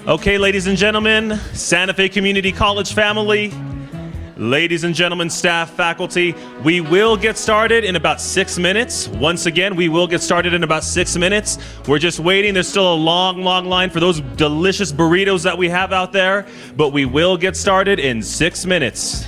Okay, ladies and gentlemen, Santa Fe Community College family, ladies and gentlemen, staff, faculty, we will get started in about 6 minutes. Once again, we will get started in about 6 minutes. We're just waiting. There's still a long, long line for those delicious burritos that we have out there, but we will get started in 6 minutes.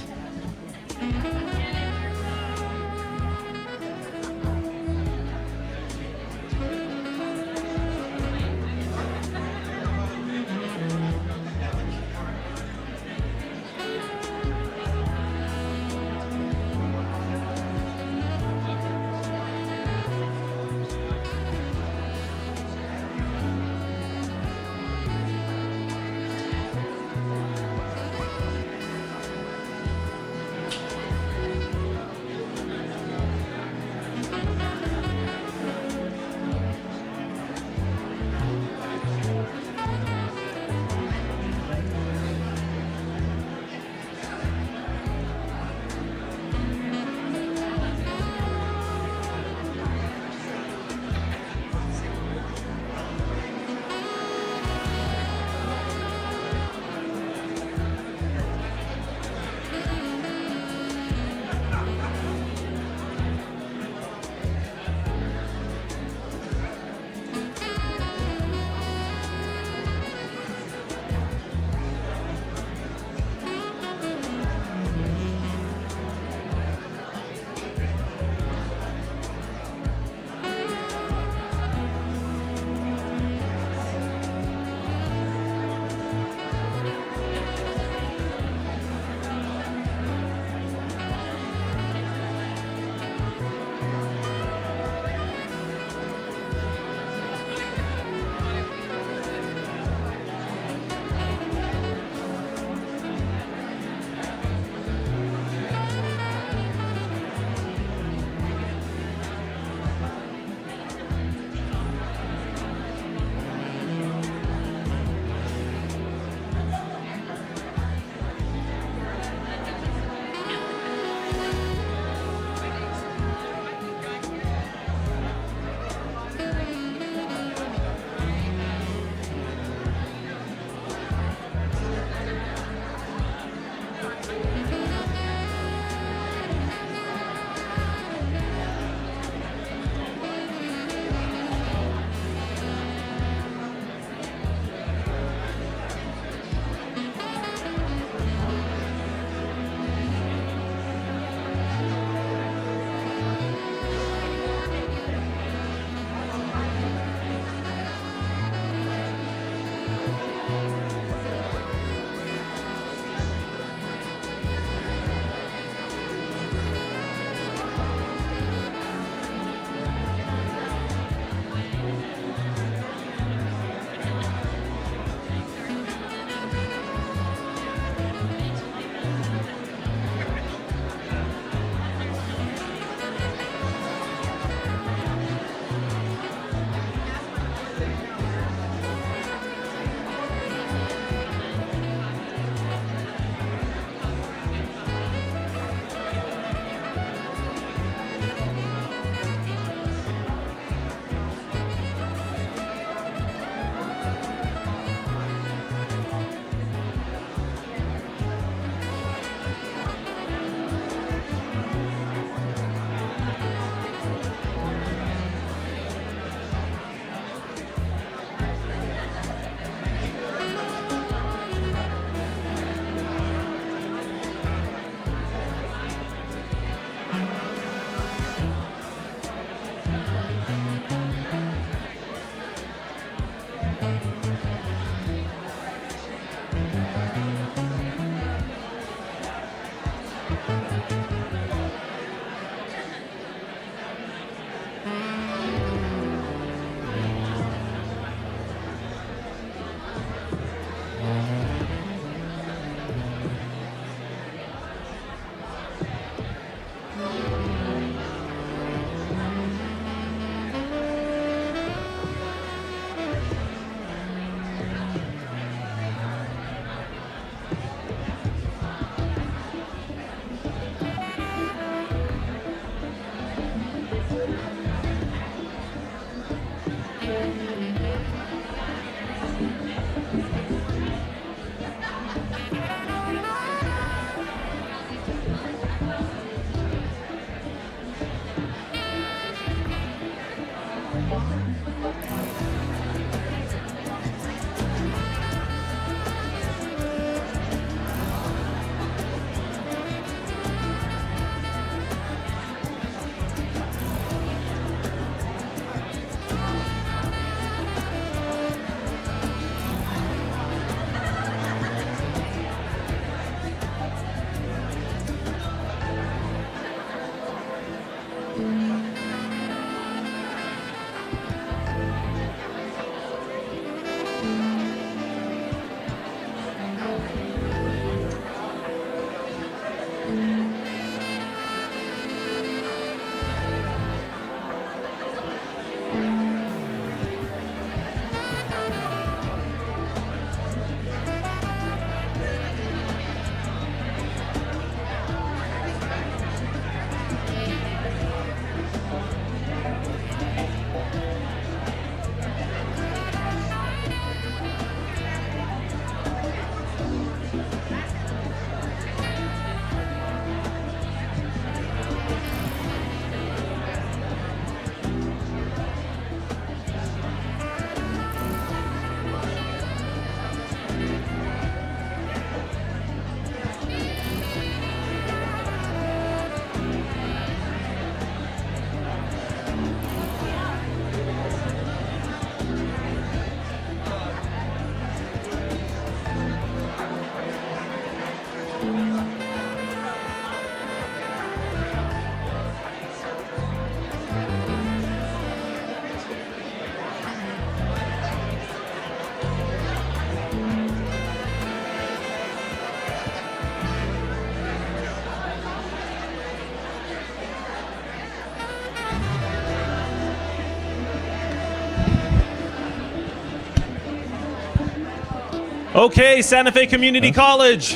Okay, Santa Fe Community College.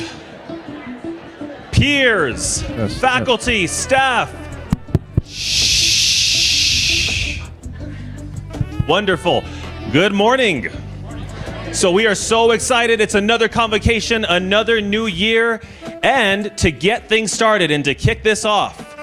Peers, faculty, staff. Shh. Wonderful. Good morning. So we are so excited. It's another convocation, another new year. And to get things started and to kick this off,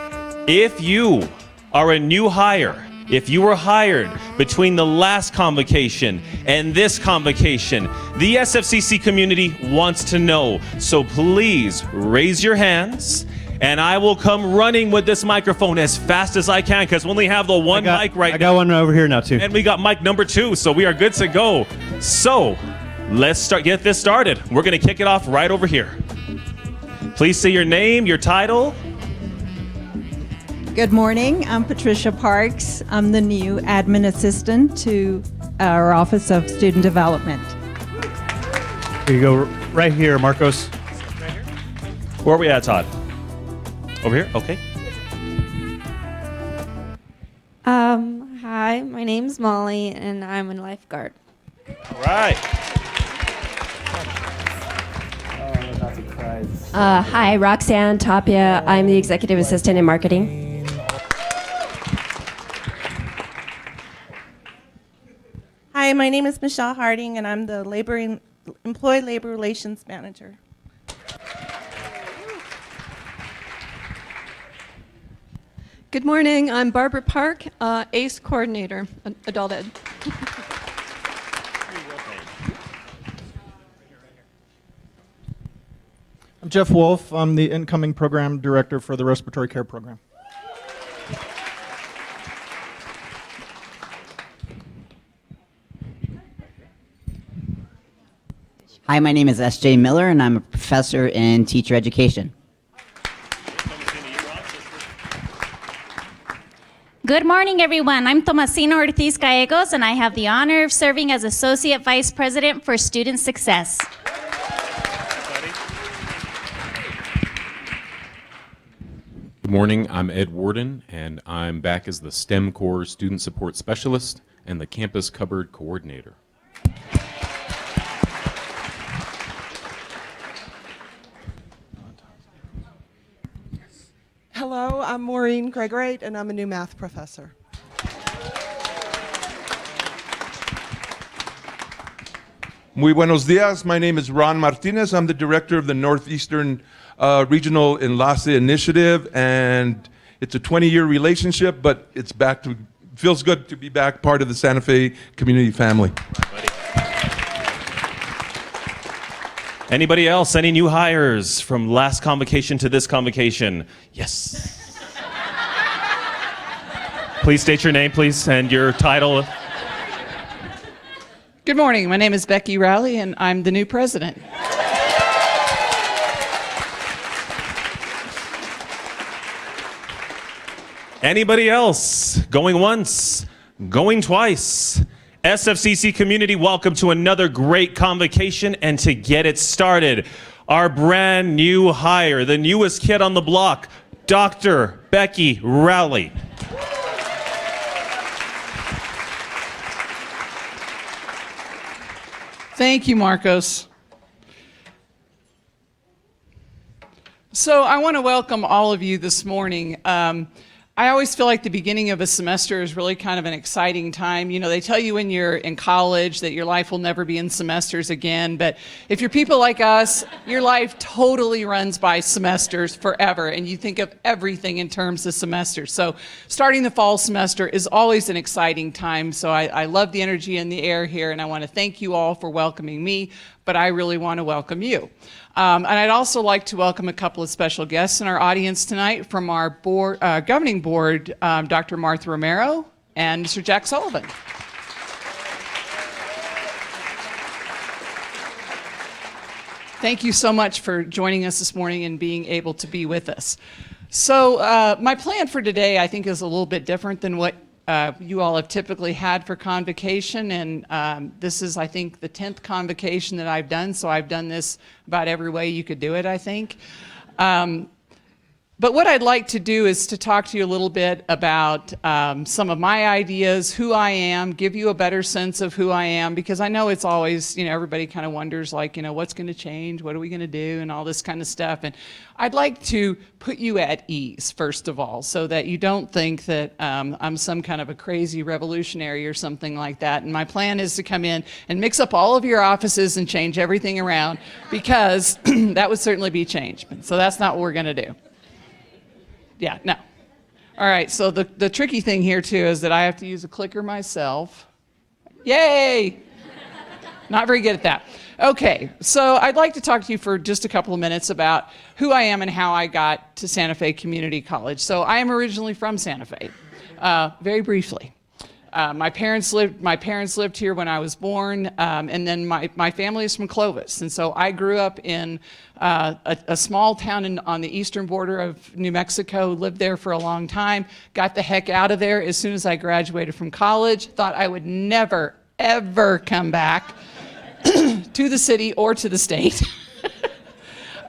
if you are a new hire, if you were hired between the last convocation and this convocation, the SFCC community wants to know. So please raise your hands and I will come running with this microphone as fast as I can because we only have the one mic right now. I got one over here now too. And we got mic number 2, so we are good to go. So let's get this started. We're going to kick it off right over here. Please say your name, your title. Good morning. I'm Patricia Parks. I'm the new admin assistant to our Office of Student Development. Here you go, right here, Marcos. Where are we at, Todd? Over here? Okay. Hi, my name's Molly, and I'm a lifeguard. All right. Hi, Roxanne Tapia. I'm the executive assistant in marketing. Hi, my name is Michelle Harding, and I'm the Employee Labor Relations Manager. Good morning. I'm Barbara Park, ACE Coordinator, Adult Ed. I'm Jeff Wolf. I'm the incoming program director for the respiratory care program. Hi, my name is S.J. Miller, and I'm a professor in teacher education. Good morning, everyone. I'm Tomasina Ortiz Gallegos, and I have the honor of serving as Associate Vice President for Student Success. Good morning. I'm Ed Warden, and I'm back as the STEM Core Student Support Specialist and the Campus Cupboard Coordinator. Hello, I'm Maureen Gregory, and I'm a new math professor. Muy buenos dias. My name is Ron Martinez. I'm the director of the Northeastern Regional Enlace Initiative, and it's a 20-year relationship, but it's feels good to be back part of the Santa Fe community family. Anybody else? Any new hires from last convocation to this convocation? Yes. Please state your name, please, and your title. Good morning. My name is Becky Rowley, and I'm the new president. Anybody else? Going once, going twice. SFCC community, welcome to another great convocation. And to get it started, our brand new hire, the newest kid on the block, Dr. Becky Rowley. Thank you, Marcos. So I want to welcome all of you this morning. I always feel like the beginning of a semester is really kind of an exciting time. You know, they tell you when you're in college that your life will never be in semesters again, but if you're people like us, your life totally runs by semesters forever, and you think of everything in terms of semesters. So starting the fall semester is always an exciting time, so I love the energy in the air here, and I want to thank you all for welcoming me, but I really want to welcome you. And I'd also like to welcome a couple of special guests in our audience tonight from our governing board, Dr. Martha Romero and Mr. Jack Sullivan. Thank you so much for joining us this morning and being able to be with us. So my plan for today, I think, is a little bit different than what you all have typically had for convocation, and this is, I think, the 10th convocation that I've done, so I've done this about every way you could do it, I think. But what I'd like to do is to talk to you a little bit about some of my ideas, who I am, give you a better sense of who I am, because I know it's always, everybody kind of wonders, like, what's going to change, what are we going to do, and all this kind of stuff. And I'd like to put you at ease, first of all, so that you don't think that I'm some kind of a crazy revolutionary or something like that. And my plan is to come in and mix up all of your offices and change everything around, because that would certainly be change. So that's not what we're going to do. Yeah, no. All right, so the tricky thing here, too, is that I have to use a clicker myself. Yay! Not very good at that. Okay, so I'd like to talk to you for just a couple of minutes about who I am and how I got to Santa Fe Community College. So I am originally from Santa Fe, very briefly. My parents lived here when I was born, and then my family is from Clovis. And so I grew up in a small town on the eastern border of New Mexico, lived there for a long time, got the heck out of there as soon as I graduated from college, thought I would never, ever come back to the city or to the state.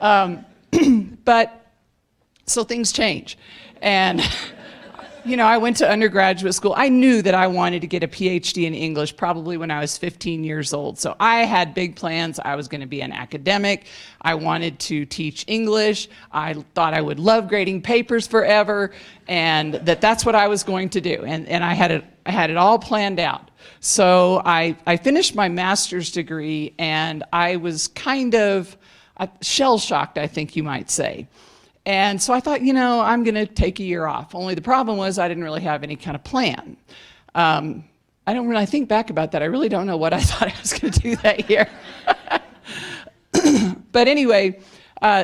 But so things change. And I went to undergraduate school. I knew that I wanted to get a PhD in English probably when I was 15 years old. So I had big plans. I was going to be an academic. I wanted to teach English. I thought I would love grading papers forever, and that's what I was going to do. And I had it all planned out. So I finished my master's degree, and I was kind of shell-shocked, I think you might say. And so I thought, I'm going to take a year off. Only the problem was I didn't really have any kind of plan. When I think back about that, I really don't know what I thought I was going to do that year. But anyway,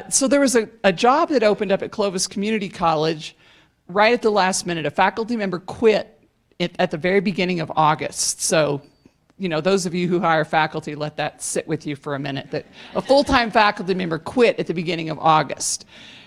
so there was a job that opened up at Clovis Community College right at the last minute. A faculty member quit at the very beginning of August. So, those of you who hire faculty, let that sit with you for a minute, that a full-time faculty member quit at the beginning of August.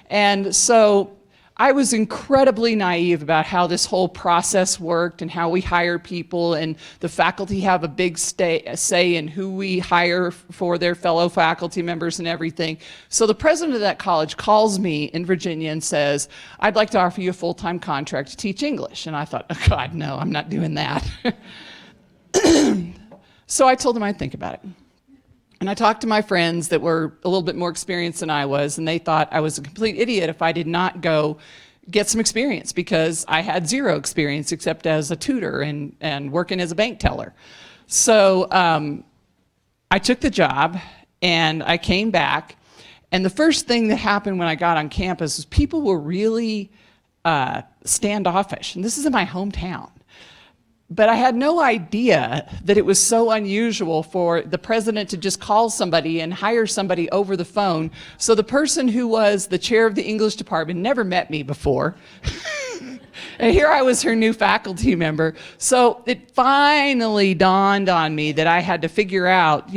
And so I was incredibly naive about how this whole process worked and how we hire people, and the faculty have a big say in who we hire for their fellow faculty members and everything. So the president of that college calls me in Virginia and says, I'd like to offer you a full-time contract to teach English. And I thought, oh God, no, I'm not doing that. So I told him I'd think about it. And I talked to my friends that were a little bit more experienced than I was, and they thought I was a complete idiot if I did not go get some experience, because I had zero experience except as a tutor and working as a bank teller. So I took the job, and I came back, and the first thing that happened when I got on campus was people were really standoffish, and this is in my hometown. But I had no idea that it was so unusual for the president to just call somebody and hire somebody over the phone. So the person who was the chair of the English department never met me before. And here I was her new faculty member. So it finally dawned on me that I had to figure out,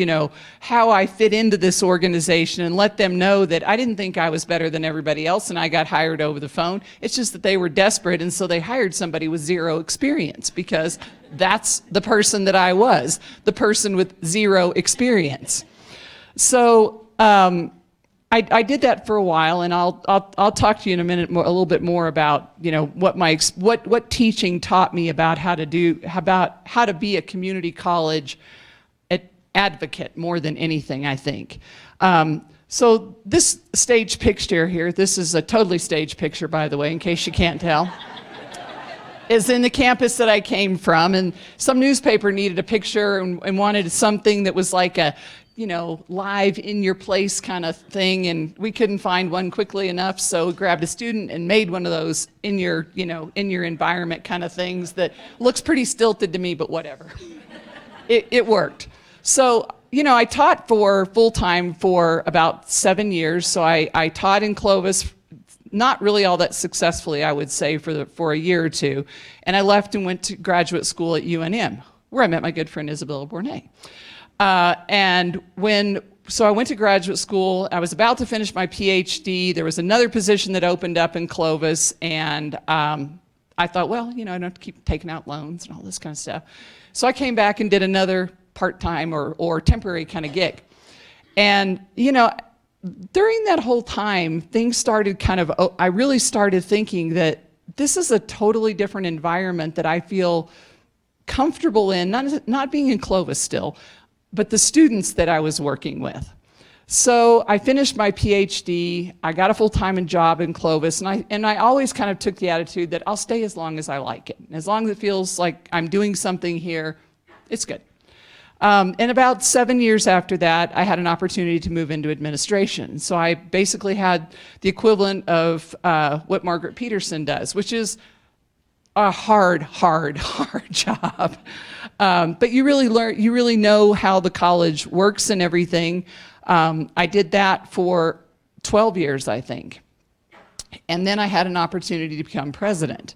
how I fit into this organization and let them know that I didn't think I was better than everybody else and I got hired over the phone. It's just that they were desperate, and so they hired somebody with zero experience, because that's the person that I was, the person with zero experience. So I did that for a while, and I'll talk to you in a minute a little bit more about what teaching taught me about how to be a community college advocate more than anything, I think. So this stage picture here, this is a totally staged picture, by the way, in case you can't tell, is in the campus that I came from, and some newspaper needed a picture and wanted something that was like a live in your place kind of thing, and we couldn't find one quickly enough, so we grabbed a student and made one of those in your environment kind of things that looks pretty stilted to me, but whatever. It worked. So, I taught full-time for about 7 years, so I taught in Clovis, not really all that successfully, I would say, for a year or two, and I left and went to graduate school at UNM, where I met my good friend Isabella Bournet. So I went to graduate school. I was about to finish my PhD. There was another position that opened up in Clovis, and I thought, well, I don't have to keep taking out loans and all this kind of stuff. So I came back and did another part-time or temporary kind of gig. And, during that whole time, things started I really started thinking that this is a totally different environment that I feel comfortable in, not being in Clovis still, but the students that I was working with. So I finished my PhD, I got a full-time job in Clovis, and I always kind of took the attitude that I'll stay as long as I like it. As long as it feels like I'm doing something here, it's good. And about 7 years after that, I had an opportunity to move into administration. So I basically had the equivalent of what Margaret Peterson does, which is a hard job. But you really learn, you really know how the college works and everything. I did that for 12 years, I think. And then I had an opportunity to become president.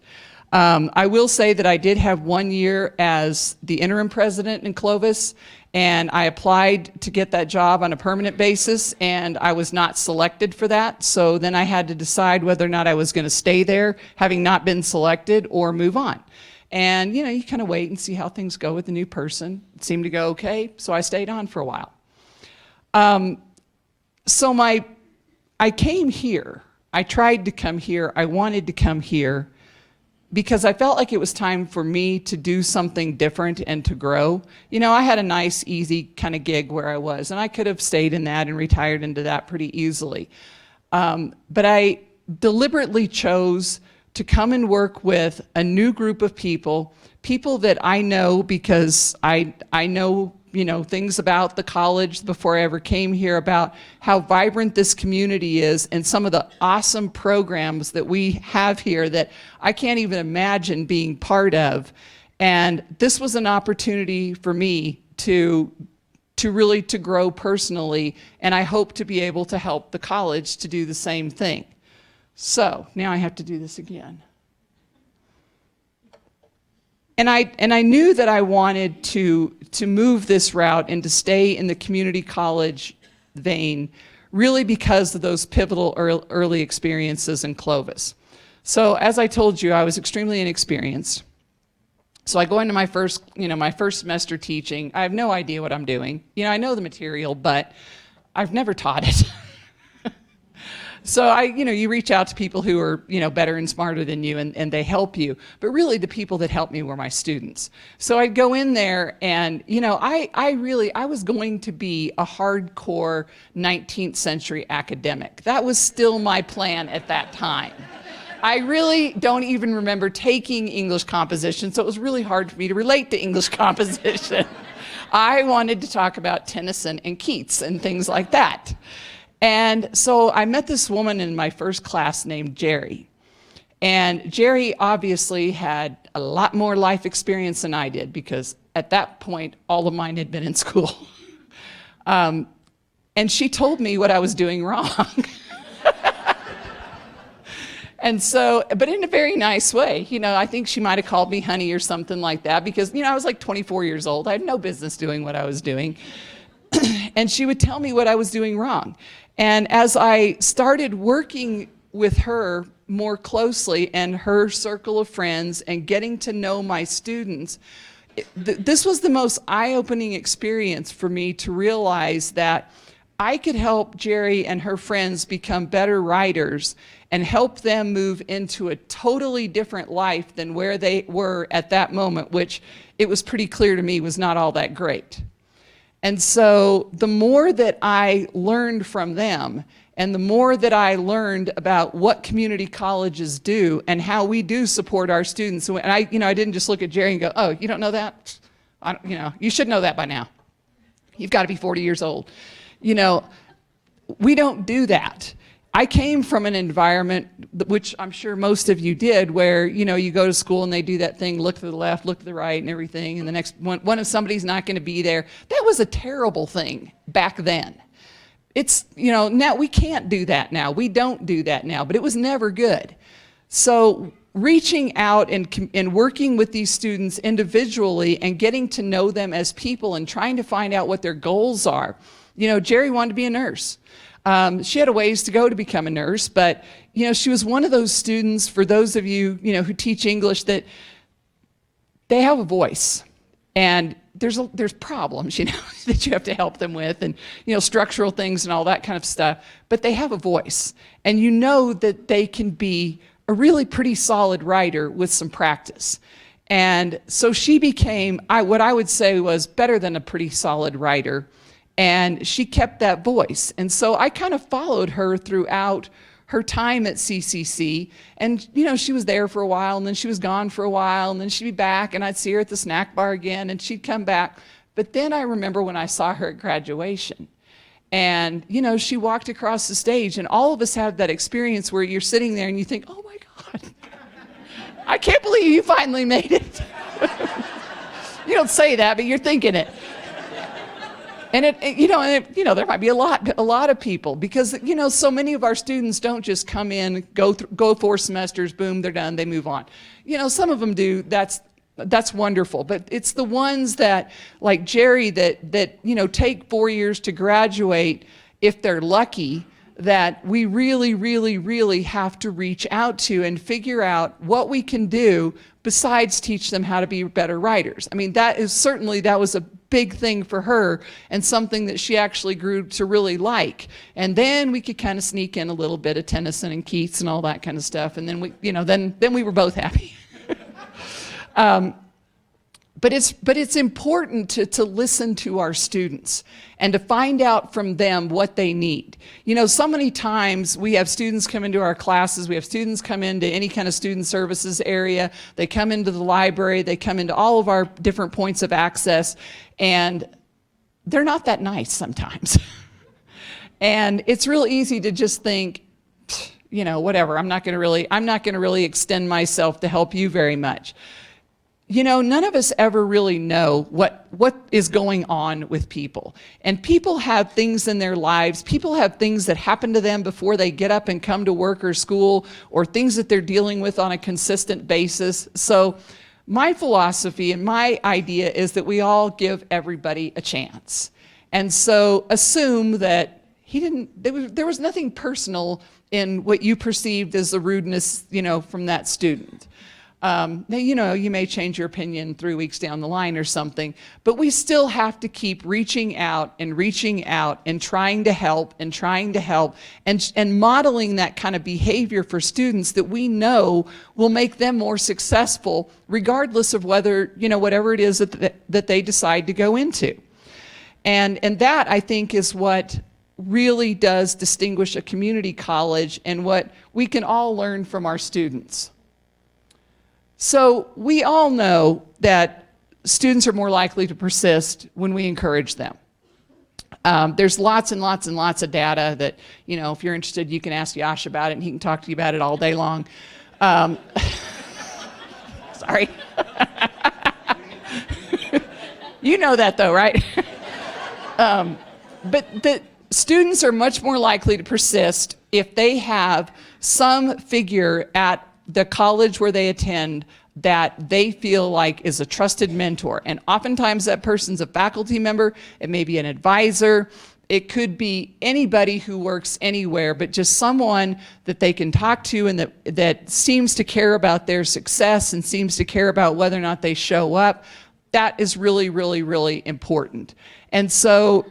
I will say that I did have 1 year as the interim president in Clovis, and I applied to get that job on a permanent basis, and I was not selected for that. So then I had to decide whether or not I was going to stay there, having not been selected, or move on. And you kind of wait and see how things go with the new person. It seemed to go okay, so I stayed on for a while. I came here. I tried to come here. I wanted to come here because I felt like it was time for me to do something different and to grow. I had a nice, easy kind of gig where I was, and I could have stayed in that and retired into that pretty easily. But I deliberately chose to come and work with a new group of people that I know because I know things about the college before I ever came here, about how vibrant this community is and some of the awesome programs that we have here that I can't even imagine being part of. And this was an opportunity for me to really grow personally, and I hope to be able to help the college to do the same thing. So now I have to do this again. And I knew that I wanted to move this route and to stay in the community college vein, really because of those pivotal early experiences in Clovis. So as I told you, I was extremely inexperienced. So I go into my first semester teaching. I have no idea what I'm doing. I know the material, but I've never taught it. So you reach out to people who are, better and smarter than you, and they help you. But really the people that helped me were my students. So I'd go in there and, I was going to be a hardcore 19th century academic. That was still my plan at that time. I really don't even remember taking English composition, so it was really hard for me to relate to English composition. I wanted to talk about Tennyson and Keats and things like that. And so I met this woman in my first class named Jerry. And Jerry obviously had a lot more life experience than I did, because at that point, all of mine had been in school. And she told me what I was doing wrong. And so, but in a very nice way. I think she might have called me honey or something like that, because, I was like 24 years old. I had no business doing what I was doing. And she would tell me what I was doing wrong. And as I started working with her more closely and her circle of friends and getting to know my students, this was the most eye-opening experience for me to realize that I could help Jerry and her friends become better writers and help them move into a totally different life than where they were at that moment, which it was pretty clear to me was not all that great. And so the more that I learned from them, and the more that I learned about what community colleges do and how we do support our students, and I didn't just look at Jerry and go, "Oh, you don't know that? You should know that by now. You've got to be 40 years old." We don't do that. I came from an environment, which I'm sure most of you did, where, you go to school and they do that thing, look to the left, look to the right and everything, and the next one if somebody's not going to be there. That was a terrible thing back then. It's, now we can't do that now. We don't do that now, but it was never good. So reaching out and working with these students individually and getting to know them as people and trying to find out what their goals are. Jerry wanted to be a nurse. She had a ways to go to become a nurse, but she was one of those students, for those of you who teach English, that they have a voice, and there's problems, that you have to help them with, and structural things and all that kind of stuff. But they have a voice, and that they can be a really pretty solid writer with some practice. And so she became what I would say was better than a pretty solid writer, and she kept that voice. And so I kind of followed her throughout her time at CCC, and she was there for a while, and then she was gone for a while, and then she'd be back, and I'd see her at the snack bar again, and she'd come back. But then I remember when I saw her at graduation, and she walked across the stage, and all of us have that experience where you're sitting there and you think, oh my God, I can't believe you finally made it. You don't say that, but you're thinking it. And there might be a lot of people, because so many of our students don't just come in, go 4 semesters, boom, they're done, they move on. Some of them do. That's wonderful, but it's the ones that, like Jerry, that take 4 years to graduate, if they're lucky, that we really, really, really have to reach out to and figure out what we can do besides teach them how to be better writers. I mean, that was a big thing for her, and something that she actually grew to really like. And then we could kind of sneak in a little bit of Tennyson and Keats and all that kind of stuff, and then we were both happy. But it's important to listen to our students and to find out from them what they need. So many times we have students come into our classes, we have students come into any kind of student services area, they come into the library, they come into all of our different points of access, and they're not that nice sometimes. And it's real easy to just think, whatever, I'm not going to really extend myself to help you very much. None of us ever really know what is going on with people. And people have things in their lives. People have things that happen to them before they get up and come to work or school, or things that they're dealing with on a consistent basis. So my philosophy and my idea is that we all give everybody a chance. And so assume that there was nothing personal in what you perceived as the rudeness, from that student. Now, you may change your opinion 3 weeks down the line or something, but we still have to keep reaching out and trying to help and modeling that kind of behavior for students that we know will make them more successful, regardless of whether, whatever it is that they decide to go into. And that, I think, is what really does distinguish a community college, and what we can all learn from our students. So we all know that students are more likely to persist when we encourage them. There's lots and lots and lots of data that, if you're interested, you can ask Yash about it, and he can talk to you about it all day long. Sorry. You know that though, right? But the students are much more likely to persist if they have some figure at the college where they attend that they feel like is a trusted mentor. And oftentimes that person's a faculty member, it may be an advisor, it could be anybody who works anywhere, but just someone that they can talk to and that seems to care about their success and seems to care about whether or not they show up. That is really, really, really important. And so,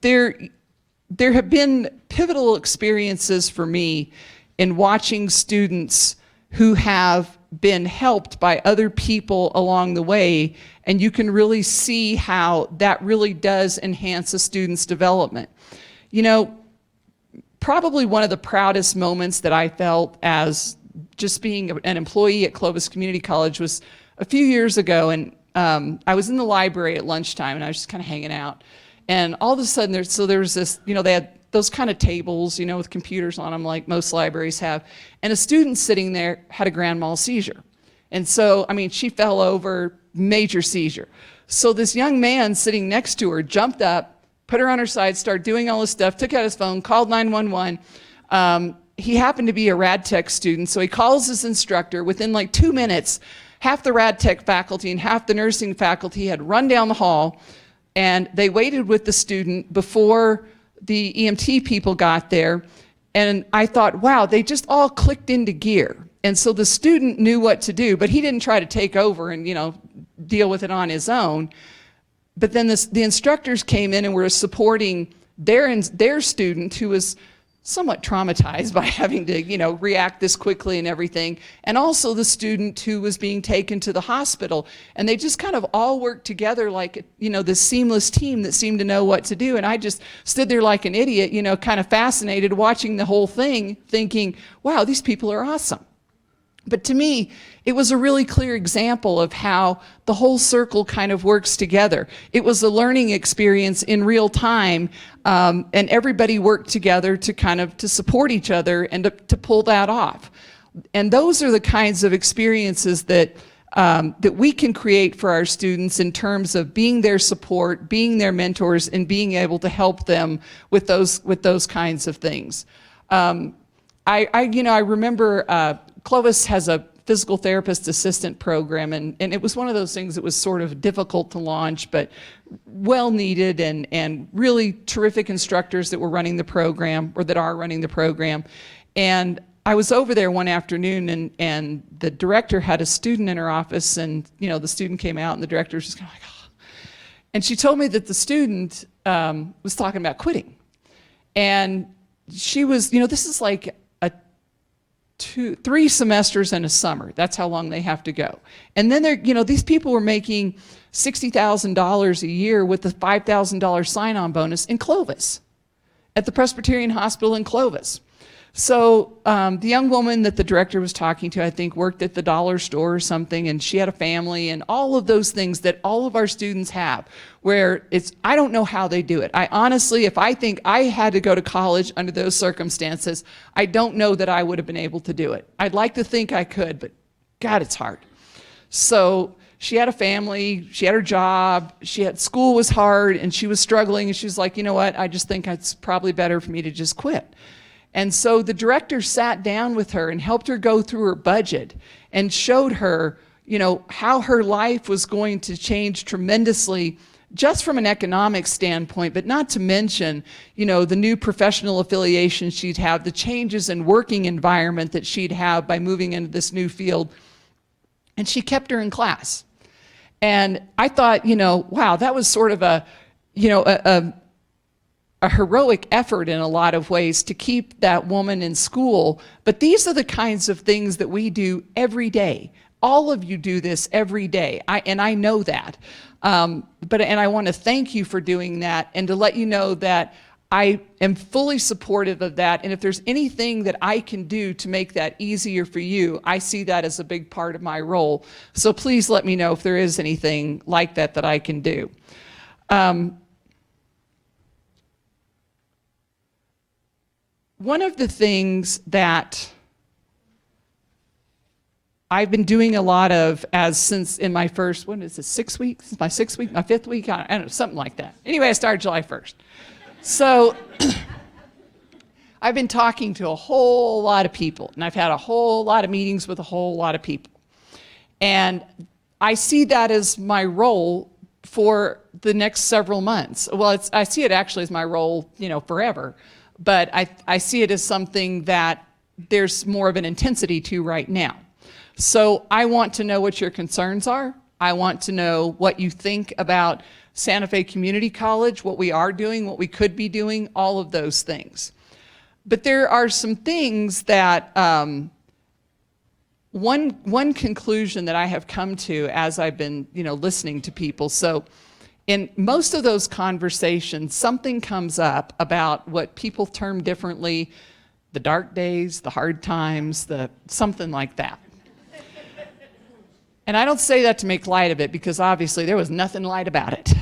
there have been pivotal experiences for me in watching students who have been helped by other people along the way, and you can really see how that really does enhance a student's development. Probably one of the proudest moments that I felt as just being an employee at Clovis Community College was a few years ago, and I was in the library at lunchtime, and I was just kind of hanging out, and all of a sudden there was this, they had those kind of tables, with computers on them like most libraries have. And a student sitting there had a grand mal seizure. And so, she fell over, major seizure. So this young man sitting next to her jumped up, put her on her side, started doing all this stuff, took out his phone, called 911. He happened to be a rad tech student, so he calls his instructor. Within like 2 minutes, half the rad tech faculty and half the nursing faculty had run down the hall, and they waited with the student before the EMT people got there. And I thought, wow, they just all clicked into gear. And so the student knew what to do, but he didn't try to take over and, deal with it on his own. But then the instructors came in and were supporting their student who was somewhat traumatized by having to, react this quickly and everything, and also the student who was being taken to the hospital. And they just kind of all worked together like, this seamless team that seemed to know what to do. And I just stood there like an idiot, kind of fascinated watching the whole thing, thinking, wow, these people are awesome. But to me, it was a really clear example of how the whole circle kind of works together. It was a learning experience in real time, and everybody worked together to support each other and to pull that off. And those are the kinds of experiences that we can create for our students in terms of being their support, being their mentors, and being able to help them with those kinds of things. I remember Clovis has a physical therapist assistant program, and it was one of those things that was sort of difficult to launch, but well needed, and really terrific instructors that were running the program, or that are running the program. And I was over there one afternoon, and the director had a student in her office, and the student came out, and the director was just kind of like, oh. And she told me that the student was talking about quitting. And she was, this is like 3 semesters and a summer. That's how long they have to go. And then these people were making $60,000 a year with the $5,000 sign-on bonus in Clovis, at the Presbyterian Hospital in Clovis. So the young woman that the director was talking to, I think, worked at the dollar store or something, and she had a family and all of those things that all of our students have, where I don't know how they do it. I honestly, if I think I had to go to college under those circumstances, I don't know that I would have been able to do it. I'd like to think I could, but God, it's hard. So she had a family, she had her job, school was hard, and she was struggling, and she was like, you know what, I just think it's probably better for me to just quit. And so the director sat down with her and helped her go through her budget and showed her, how her life was going to change tremendously just from an economic standpoint, but not to mention, the new professional affiliation she'd have, the changes in working environment that she'd have by moving into this new field. And she kept her in class. And I thought, wow, that was sort of a heroic effort in a lot of ways to keep that woman in school. But these are the kinds of things that we do every day. All of you do this every day, and I know that. And I want to thank you for doing that, and to let you know that I am fully supportive of that. And if there's anything that I can do to make that easier for you, I see that as a big part of my role. So please let me know if there is anything like that I can do. One of the things that I've been doing a lot of since in my first, what is it, 6 weeks? My 6th week, my 5th week? I don't know, something like that. Anyway, I started July 1st. So I've been talking to a whole lot of people, and I've had a whole lot of meetings with a whole lot of people. And I see that as my role for the next several months. Well, I see it actually as my role, forever. But I see it as something that there's more of an intensity to right now. So I want to know what your concerns are. I want to know what you think about Santa Fe Community College, what we are doing, what we could be doing, all of those things. But there are some things that, one conclusion that I have come to as I've been, listening to people. So in most of those conversations, something comes up about what people term differently, the dark days, the hard times, something like that. And I don't say that to make light of it, because obviously there was nothing light about it.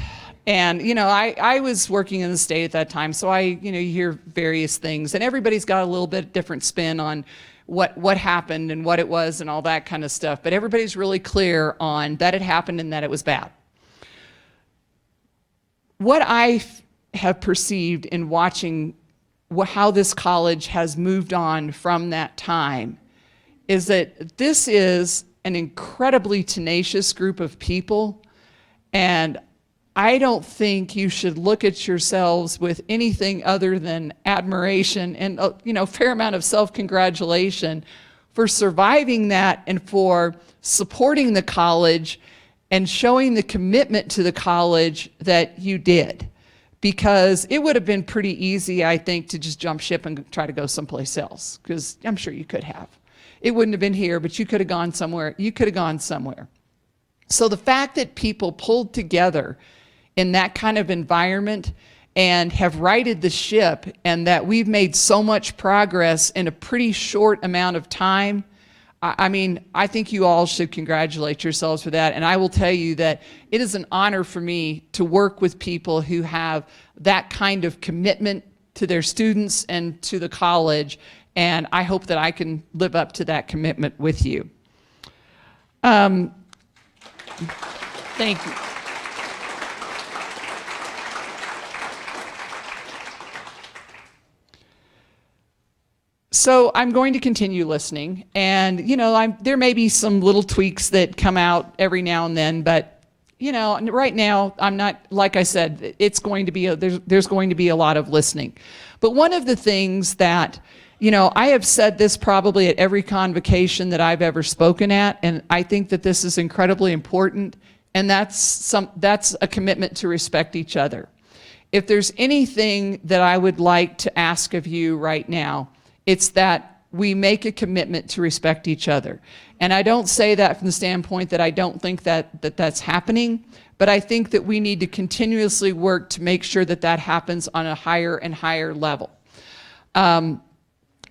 And, I was working in the state at that time, so you hear various things, and everybody's got a little bit different spin on what happened and what it was and all that kind of stuff. But everybody's really clear on that it happened and that it was bad. What I have perceived in watching how this college has moved on from that time is that this is an incredibly tenacious group of people, and I don't think you should look at yourselves with anything other than admiration and a fair amount of self-congratulation for surviving that and for supporting the college and showing the commitment to the college that you did. Because it would have been pretty easy, I think, to just jump ship and try to go someplace else, because I'm sure you could have. It wouldn't have been here, but you could have gone somewhere. You could have gone somewhere. So the fact that people pulled together in that kind of environment and have righted the ship, and that we've made so much progress in a pretty short amount of time, I mean, I think you all should congratulate yourselves for that. And I will tell you that it is an honor for me to work with people who have that kind of commitment to their students and to the college. And I hope that I can live up to that commitment with you. Thank you. So I'm going to continue listening, and there may be some little tweaks that come out every now and then, but right now I'm not, like I said, it's going to be there's going to be a lot of listening. But one of the things that I have said this probably at every convocation that I've ever spoken at, and I think that this is incredibly important, and that's a commitment to respect each other. If there's anything that I would like to ask of you right now, it's that we make a commitment to respect each other. And I don't say that from the standpoint that I don't think that's happening, but I think that we need to continuously work to make sure that that happens on a higher and higher level.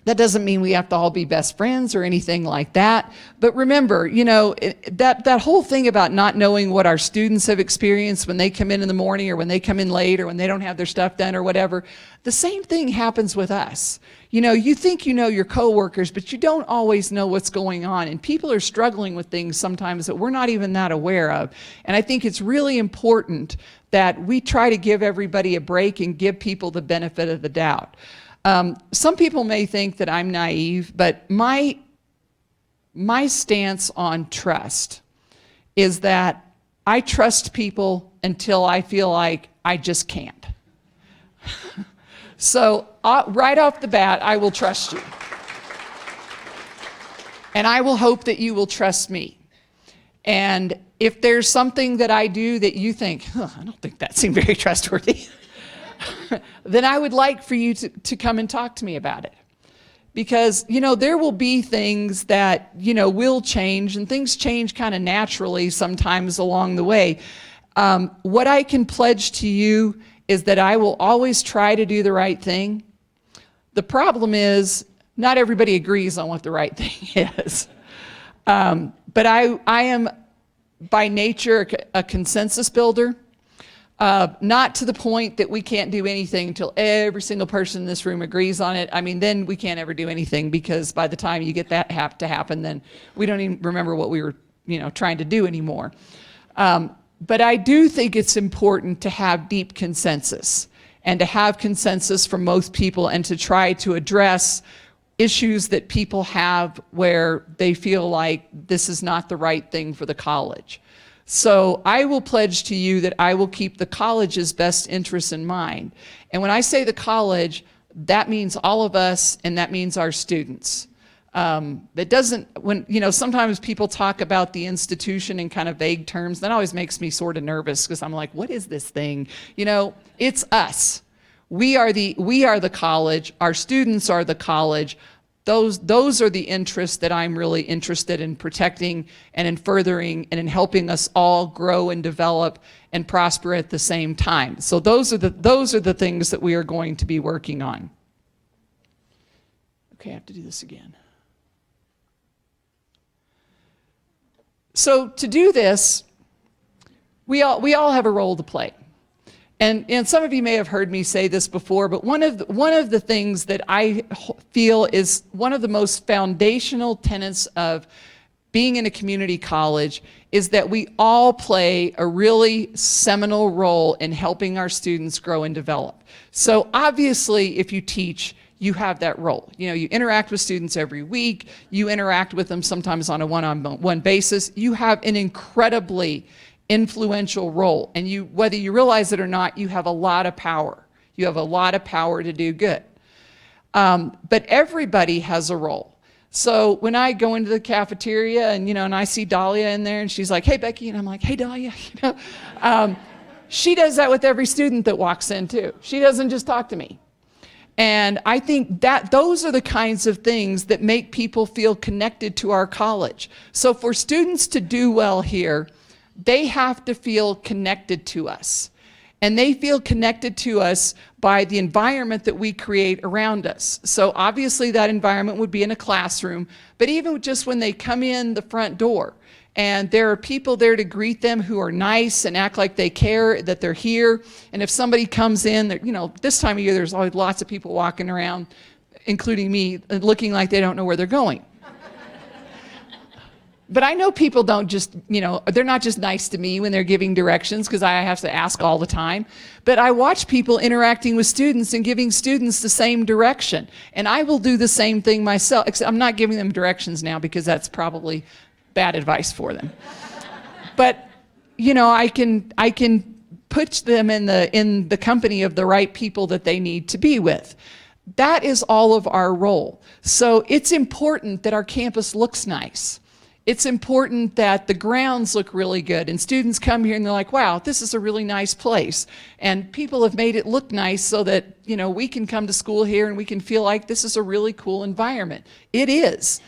That doesn't mean we have to all be best friends or anything like that. But remember, that whole thing about not knowing what our students have experienced when they come in the morning, or when they come in late, or when they don't have their stuff done or whatever, the same thing happens with us. You think you know your coworkers, but you don't always know what's going on. And people are struggling with things sometimes that we're not even that aware of. And I think it's really important that we try to give everybody a break and give people the benefit of the doubt. Some people may think that I'm naive, but my stance on trust is that I trust people until I feel like I just can't. So right off the bat, I will trust you. And I will hope that you will trust me. And if there's something that I do that you think, I don't think that seemed very trustworthy, then I would like for you to come and talk to me about it. Because, there will be things that, will change, and things change kind of naturally sometimes along the way. What I can pledge to you is that I will always try to do the right thing. The problem is not everybody agrees on what the right thing is. But I am by nature a consensus builder. Not to the point that we can't do anything until every single person in this room agrees on it. I mean, then we can't ever do anything, because by the time you get that to happen, then we don't even remember what we were, trying to do anymore. But I do think it's important to have deep consensus, and to have consensus from most people, and to try to address issues that people have where they feel like this is not the right thing for the college. So I will pledge to you that I will keep the college's best interests in mind. And when I say the college, that means all of us, and that means our students. That doesn't, sometimes people talk about the institution in kind of vague terms. That always makes me sort of nervous, because I'm like, what is this thing? It's us. We are the college. Our students are the college. Those are the interests that I'm really interested in protecting, and in furthering, and in helping us all grow and develop and prosper at the same time. So those are the things that we are going to be working on. Okay, I have to do this again. So to do this, we all have a role to play. And some of you may have heard me say this before, but one of the things that I feel is one of the most foundational tenets of being in a community college is that we all play a really seminal role in helping our students grow and develop. So obviously, if you teach, you have that role. You interact with students every week. You interact with them sometimes on a one-on-one basis. You have an incredibly influential role, and whether you realize it or not, you have a lot of power. You have a lot of power to do good. But everybody has a role. So when I go into the cafeteria and, and I see Dahlia in there and she's like, hey, Becky, and I'm like, hey, Dahlia, she does that with every student that walks in too. She doesn't just talk to me. And I think that those are the kinds of things that make people feel connected to our college. So for students to do well here, they have to feel connected to us. And they feel connected to us by the environment that we create around us. So obviously that environment would be in a classroom, but even just when they come in the front door and there are people there to greet them who are nice and act like they care, that they're here. And if somebody comes in, this time of year, there's always lots of people walking around, including me, looking like they don't know where they're going. But I know people don't just, they're not just nice to me when they're giving directions because I have to ask all the time. But I watch people interacting with students and giving students the same direction. And I will do the same thing myself, except I'm not giving them directions now because that's probably bad advice for them. But, I can put them in the company of the right people that they need to be with. That is all of our role. So it's important that our campus looks nice. It's important that the grounds look really good and students come here and they're like, wow, this is a really nice place. And people have made it look nice so that, we can come to school here and we can feel like this is a really cool environment. It is.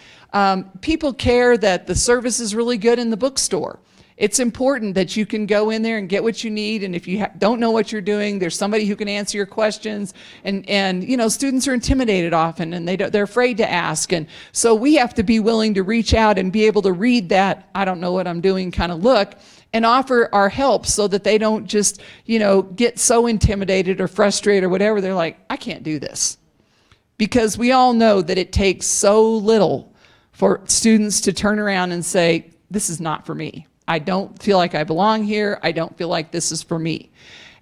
People care that the service is really good in the bookstore. It's important that you can go in there and get what you need, and if you don't know what you're doing, there's somebody who can answer your questions. And students are intimidated often, and they're afraid to ask. And so we have to be willing to reach out and be able to read that I don't know what I'm doing kind of look and offer our help so that they don't just get so intimidated or frustrated or whatever. They're like, I can't do this. Because we all know that it takes so little for students to turn around and say, this is not for me. I don't feel like I belong here. I don't feel like this is for me.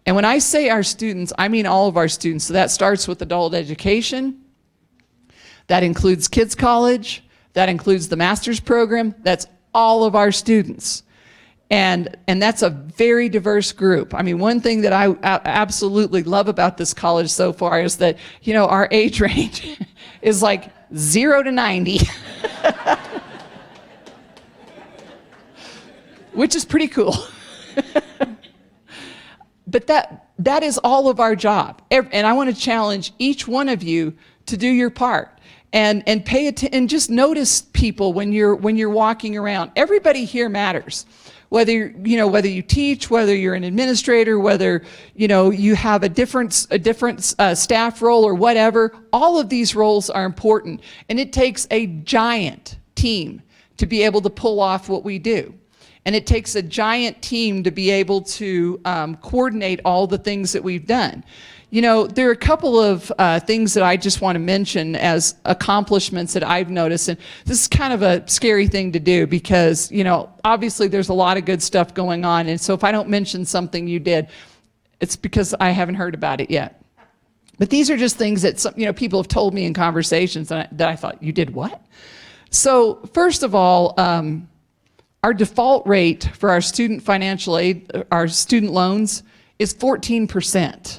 And when I say our students, I mean all of our students. So that starts with adult education. That includes kids college. That includes the master's program. That's all of our students. And that's a very diverse group. I mean, one thing that I absolutely love about this college so far is that, our age range is like 0 to 90. Which is pretty cool. But that is all of our job. And I want to challenge each one of you to do your part and pay attention and just notice people when you're walking around. Everybody here matters. Whether you teach, whether you're an administrator, whether you have a different staff role or whatever, all of these roles are important. And it takes a giant team to be able to pull off what we do. And it takes a giant team to be able to coordinate all the things that we've done. There are a couple of things that I just want to mention as accomplishments that I've noticed. And this is kind of a scary thing to do because, obviously there's a lot of good stuff going on. And so if I don't mention something you did, it's because I haven't heard about it yet. But these are just things that people have told me in conversations that I thought, you did what? So first of all, our default rate for our student financial aid, our student loans, is 14%.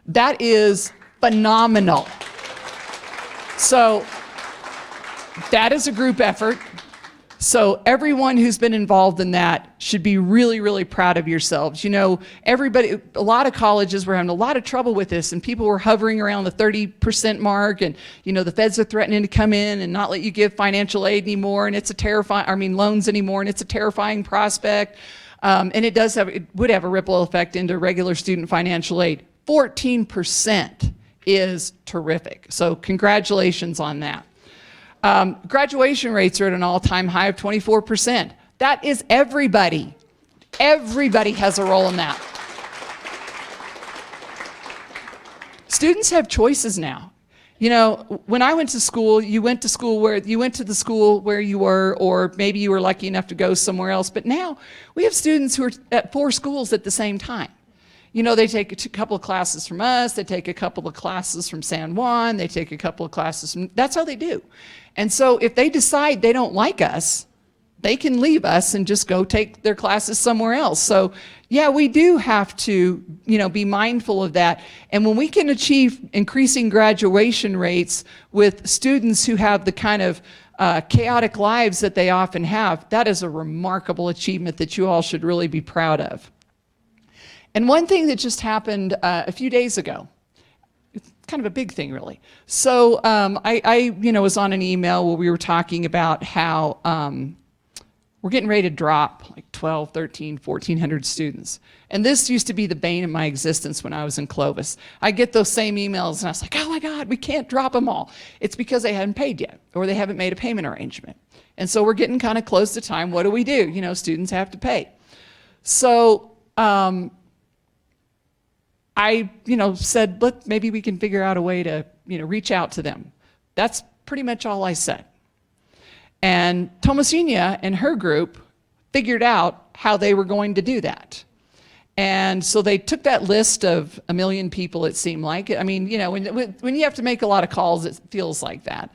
That is phenomenal. So that is a group effort. So everyone who's been involved in that should be really, really proud of yourselves. A lot of colleges were having a lot of trouble with this, and people were hovering around the 30% mark, and the feds are threatening to come in and not let you give financial aid anymore, and it's loans anymore, and it's a terrifying prospect. And it would have a ripple effect into regular student financial aid. 14% is terrific. So congratulations on that. Graduation rates are at an all-time high of 24%. That is everybody. Everybody has a role in that. Students have choices now. When I went to school, you went to the school where you were, or maybe you were lucky enough to go somewhere else. But now we have students who are at 4 schools at the same time. They take a couple of classes from us, they take a couple of classes from San Juan, they take a couple of classes from, that's how they do. And so if they decide they don't like us, they can leave us and just go take their classes somewhere else. So yeah, we do have to, be mindful of that. And when we can achieve increasing graduation rates with students who have the kind of chaotic lives that they often have, that is a remarkable achievement that you all should really be proud of. And one thing that just happened a few days ago, it's kind of a big thing, really. So I was on an email where we were talking about how we're getting ready to drop like 12, 13, 1,400 students. And this used to be the bane of my existence when I was in Clovis. I get those same emails and I was like, oh my God, we can't drop them all. It's because they hadn't paid yet or they haven't made a payment arrangement. And so we're getting kind of close to time. What do we do? Students have to pay. So I said, maybe we can figure out a way to, reach out to them. That's pretty much all I said. And Tomasina and her group figured out how they were going to do that. And so they took that list of 1 million people, it seemed like. I mean, when you have to make a lot of calls, it feels like that.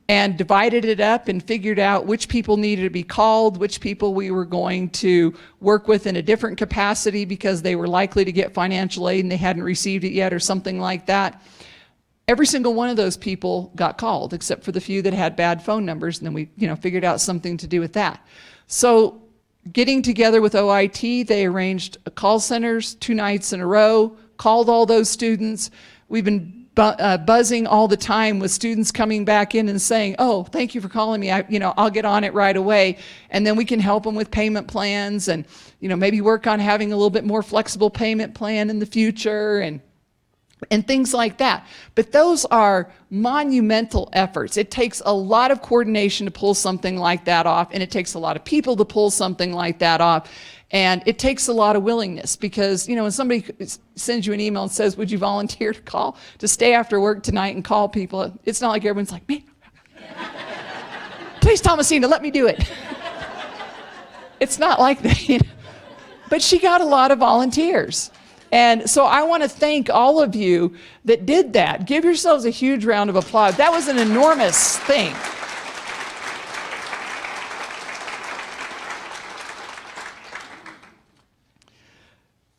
And divided it up and figured out which people needed to be called, which people we were going to work with in a different capacity because they were likely to get financial aid and they hadn't received it yet or something like that. Every single one of those people got called, except for the few that had bad phone numbers, and then we, figured out something to do with that. So getting together with OIT, they arranged call centers 2 nights in a row, called all those students. We've been buzzing all the time with students coming back in and saying, oh, thank you for calling me. I'll get on it right away. And then we can help them with payment plans and, maybe work on having a little bit more flexible payment plan in the future and things like that. But those are monumental efforts. It takes a lot of coordination to pull something like that off, and it takes a lot of people to pull something like that off, and it takes a lot of willingness because, when somebody sends you an email and says, would you volunteer to stay after work tonight and call people, it's not like everyone's like, me, please, Tomasina, let me do it. It's not like that. But she got a lot of volunteers. And so I want to thank all of you that did that. Give yourselves a huge round of applause. That was an enormous thing.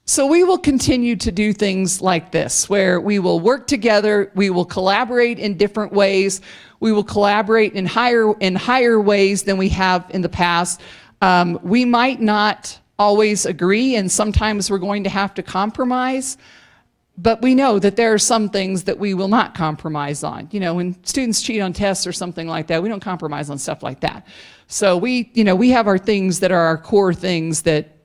So we will continue to do things like this, where we will work together, we will collaborate in different ways, we will collaborate in higher ways than we have in the past. We might not always agree, and sometimes we're going to have to compromise, but we know that there are some things that we will not compromise on. When students cheat on tests or something like that, we don't compromise on stuff like that. So we have our things that are our core things that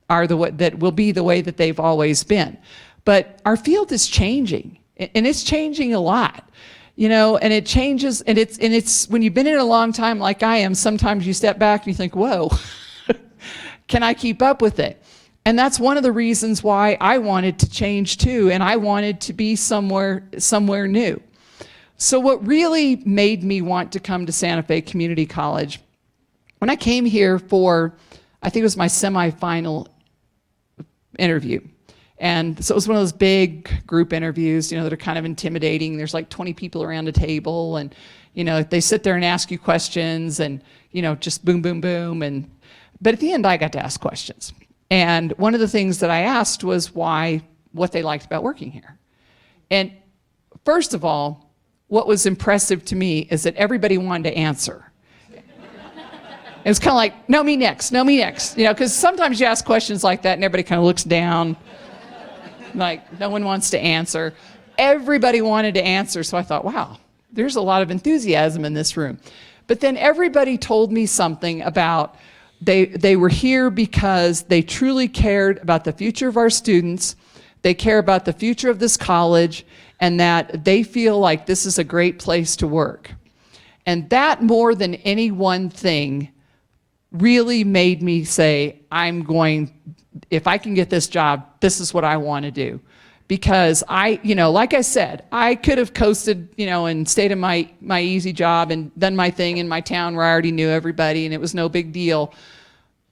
will be the way that they've always been. But our field is changing, and it's changing a lot. And it changes, and it's when you've been in it a long time like I am, sometimes you step back and you think, whoa, can I keep up with it? And that's one of the reasons why I wanted to change too, and I wanted to be somewhere new. So what really made me want to come to Santa Fe Community College, when I came here for, I think it was my semifinal interview. And so it was one of those big group interviews, that are kind of intimidating. There's like 20 people around a table, and, they sit there and ask you questions and, just boom, boom, boom. But at the end, I got to ask questions. And one of the things that I asked was what they liked about working here. And first of all, what was impressive to me is that everybody wanted to answer. It was kind of like, no, me next, because sometimes you ask questions like that and everybody kind of looks down, like no one wants to answer. Everybody wanted to answer, so I thought, wow, there's a lot of enthusiasm in this room. But then everybody told me something about they were here because they truly cared about the future of our students, they care about the future of this college, and that they feel like this is a great place to work. And that, more than any one thing, really made me say, if I can get this job, this is what I want to do. Because like I said, I could have coasted, and stayed in my easy job and done my thing in my town where I already knew everybody and it was no big deal.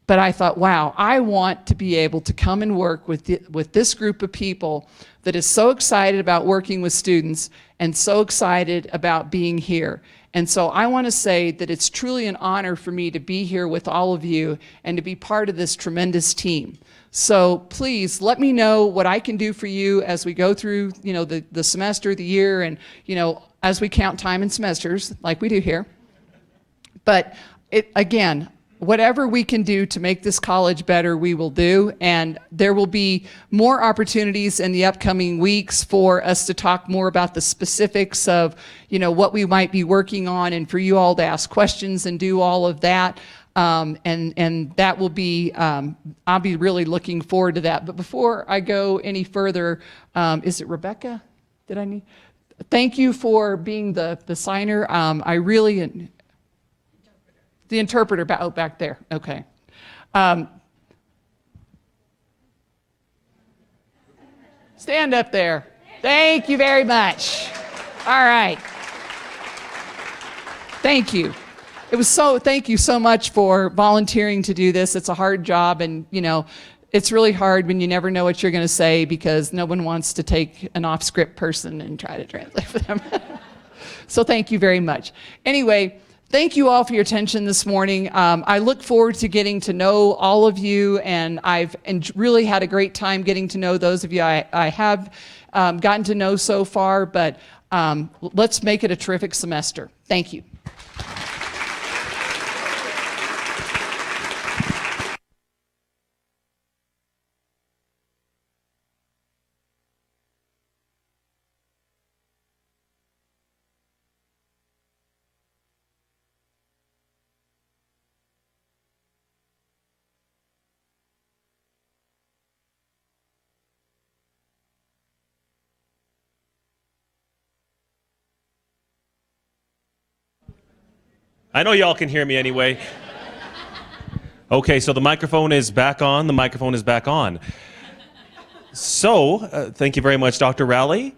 But I thought, wow, I want to be able to come and work with this group of people that is so excited about working with students and so excited about being here. And so I want to say that it's truly an honor for me to be here with all of you and to be part of this tremendous team. So please let me know what I can do for you as we go through, the semester, the year, and, as we count time in semesters like we do here. But again, whatever we can do to make this college better, we will do. And there will be more opportunities in the upcoming weeks for us to talk more about the specifics of, what we might be working on, and for you all to ask questions and do all of that. And that will be, I'll be really looking forward to that. But before I go any further, is it Rebecca? Thank you for being the signer. I really, the interpreter back there. Okay. Stand up there. Thank you very much. All right. Thank you. Thank you so much for volunteering to do this. It's a hard job, and it's really hard when you never know what you're going to say, because no one wants to take an off-script person and try to translate for them. So thank you very much. Anyway, thank you all for your attention this morning. I look forward to getting to know all of you, and I've really had a great time getting to know those of you I have gotten to know so far, but let's make it a terrific semester. Thank you. I know y'all can hear me anyway. Okay, so the microphone is back on. The microphone is back on. So, thank you very much, Dr. Rowley.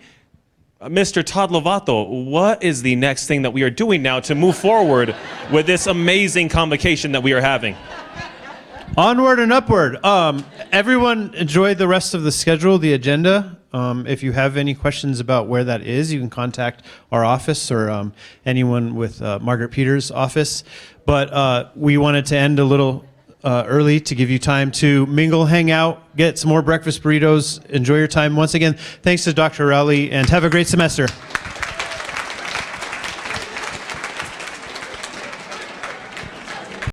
Mr. Todd Lovato, what is the next thing that we are doing now to move forward with this amazing convocation that we are having? Onward and upward. Everyone enjoy the rest of the schedule, the agenda. If you have any questions about where that is, you can contact our office or anyone with Margaret Peters' office. But we wanted to end a little early to give you time to mingle, hang out, get some more breakfast burritos, enjoy your time. Once again, thanks to Dr. Rowley, and have a great semester.